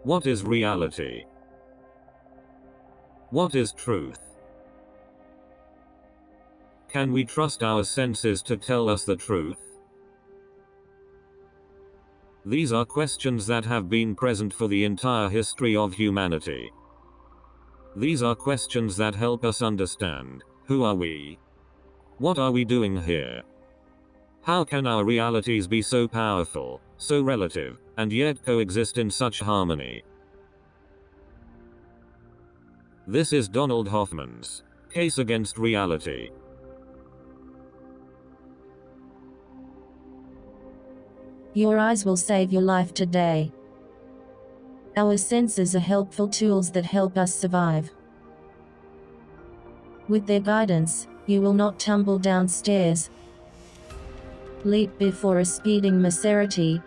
What is reality? What is truth? Can we trust our senses to tell us the truth? These are questions that have been present for the entire history of humanity. These are questions that help us understand, who are we? What are we doing here? How can our realities be so powerful, so relative, and yet coexist in such harmony? This is Donald Hoffman's Case Against Reality. Your eyes will save your life today. Our senses are helpful tools that help us survive. With their guidance, you will not tumble downstairs, leap before a speeding Maserati,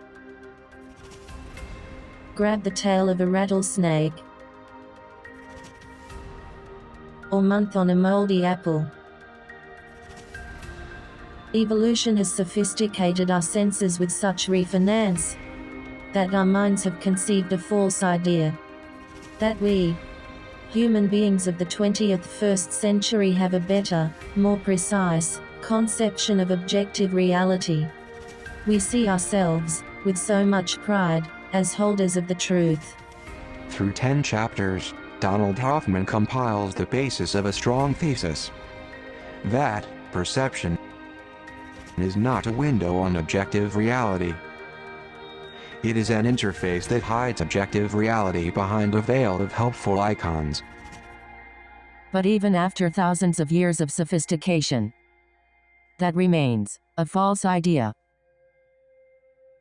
grab the tail of a rattlesnake, or munch on a moldy apple. Evolution has sophisticated our senses with such refinance that our minds have conceived a false idea that we, human beings of the 21st century, have a better, more precise conception of objective reality. We see ourselves, with so much pride, as holders of the truth. Through 10 chapters, Donald Hoffman compiles the basis of a strong thesis that perception is not a window on objective reality. It is an interface that hides objective reality behind a veil of helpful icons. But even after thousands of years of sophistication, that remains a false idea.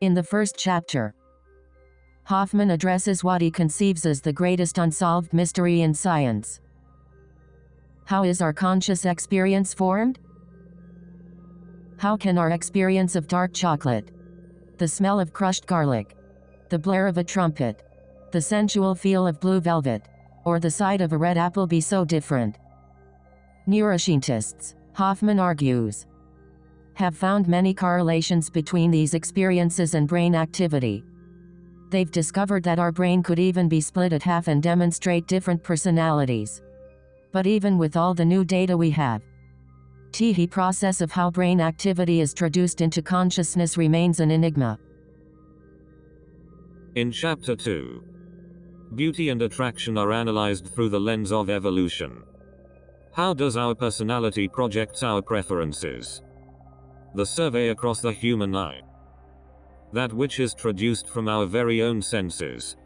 In the first chapter, Hoffman addresses what he conceives as the greatest unsolved mystery in science. How is our conscious experience formed? How can our experience of dark chocolate, the smell of crushed garlic, the blare of a trumpet, the sensual feel of blue velvet, or the sight of a red apple be so different? Neuroscientists, Hoffman argues, have found many correlations between these experiences and brain activity. They've discovered that our brain could even be split at half and demonstrate different personalities. But even with all the new data we have, the process of how brain activity is traduced into consciousness remains an enigma. In Chapter 2, beauty and attraction are analyzed through the lens of evolution. How does our personality project our preferences? The survey across the human eye, that which is traduced from our very own senses,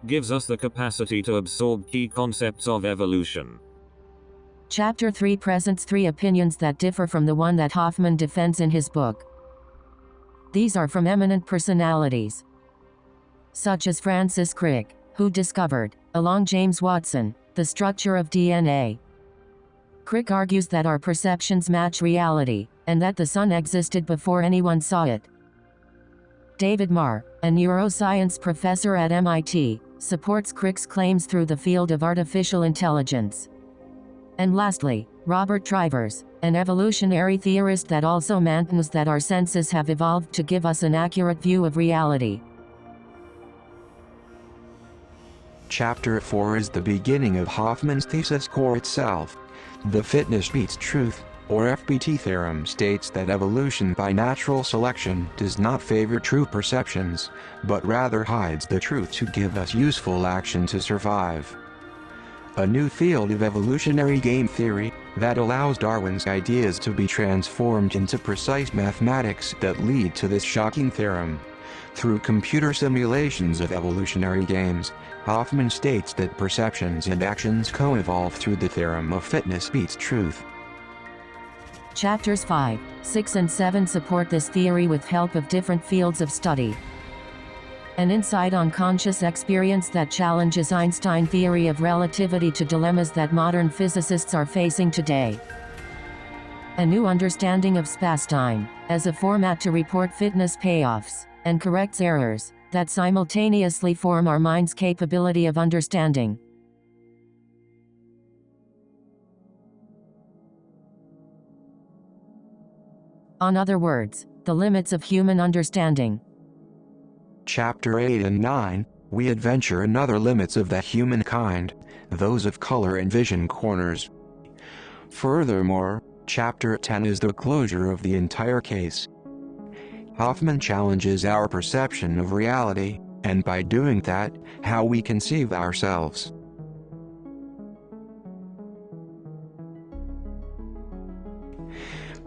gives us the capacity to absorb key concepts of evolution. Chapter 3 presents 3 opinions that differ from the one that Hoffman defends in his book. These are from eminent personalities, such as Francis Crick, who discovered, along James Watson, the structure of DNA. Crick argues that our perceptions match reality, and that the sun existed before anyone saw it. David Marr, a neuroscience professor at MIT, supports Crick's claims through the field of artificial intelligence. And lastly, Robert Trivers, an evolutionary theorist that also maintains that our senses have evolved to give us an accurate view of reality. Chapter 4 is the beginning of Hoffman's thesis core itself. The fitness beats truth, or FBT theorem, states that evolution by natural selection does not favor true perceptions, but rather hides the truth to give us useful action to survive. A new field of evolutionary game theory, that allows Darwin's ideas to be transformed into precise mathematics that lead to this shocking theorem. Through computer simulations of evolutionary games, Hoffman states that perceptions and actions co-evolve through the theorem of fitness beats truth. Chapters 5, 6 and 7 support this theory with help of different fields of study. An insight on conscious experience that challenges Einstein's theory of relativity to dilemmas that modern physicists are facing today. A new understanding of spacetime, as a format to report fitness payoffs, and corrects errors, that simultaneously form our mind's capability of understanding. In other words, the limits of human understanding. Chapter 8 and 9, we adventure another limits of the humankind, those of color and vision corners. Furthermore, Chapter 10 is the closure of the entire case. Hoffman challenges our perception of reality, and by doing that, how we conceive ourselves.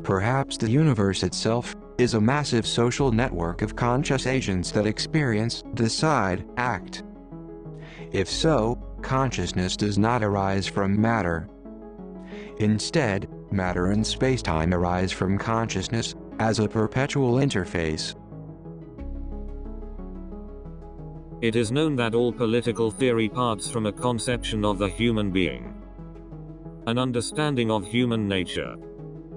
Perhaps the universe itself is a massive social network of conscious agents that experience, decide, act. If so, consciousness does not arise from matter. Instead, matter and spacetime arise from consciousness, as a perpetual interface. It is known that all political theory parts from a conception of the human being, an understanding of human nature,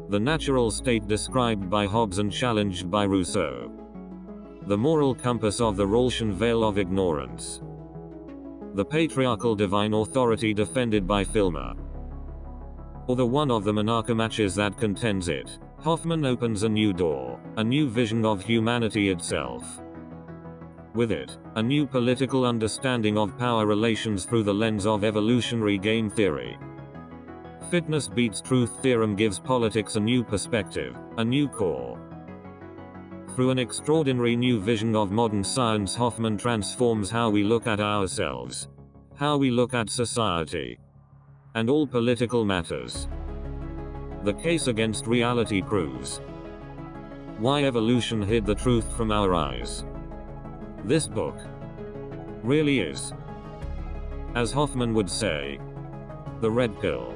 the natural state described by Hobbes and challenged by Rousseau, the moral compass of the Rawlsian veil of ignorance, the patriarchal divine authority defended by Filmer, or the one of the monarchomatches that contends it. Hoffman opens a new door, a new vision of humanity itself. With it, a new political understanding of power relations through the lens of evolutionary game theory. Fitness beats truth theorem gives politics a new perspective, a new core. Through an extraordinary new vision of modern science, Hoffman transforms how we look at ourselves, how we look at society, and all political matters. The case against reality proves why evolution hid the truth from our eyes. This book really is, as Hoffman would say, the red pill.